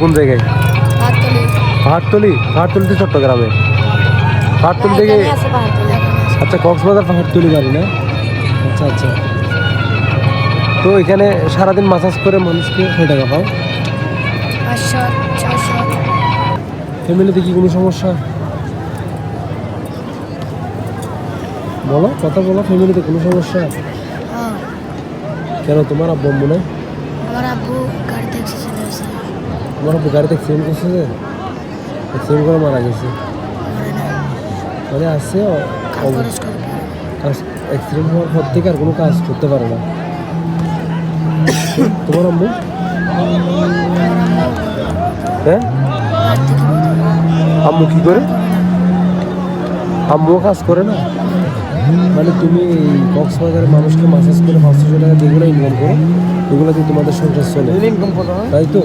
কোন জায়গায়? পাহাড়তলি চট্টগ্রামে। পাহাড়তলি থেকে আচ্ছা, কক্সবাজার পাহাড়তলি বাড়ি না? আচ্ছা আচ্ছা। তো এখানে সারাদিন মাসাজ করে মানুষকে কয় টাকা পাও? 500-600। ফ্যামিলিতে কি কোনো সমস্যা? বলো, কথা বলো। ফ্যামিলিতে কোনো সমস্যা? কেন, তোমার আব্বু আম্মু নাই? আমার আব্বু গাড়িতে অ্যাক্সিডেন্ট হয়েছে। তোমার আব্বু গাড়িতে অ্যাক্সিডেন্ট করছে? যে অ্যাক্সিডেন্ট করে মারা গেছে? মানে আছে অ্যাক্সিডেন্ট হওয়ার পর থেকে আর কোনো কাজ করতে পারে না। তোমার আম্মু? হ্যাঁ, আম্মু কি করে? আম্মুও কাজ করে না? মানে তুমি কক্সবাজারের মানুষকে মাসাজ করে 500 টাকা যেগুলো ইনকাম করো, এগুলো দিয়ে তোমাদের সংসার চলে, তাই তো?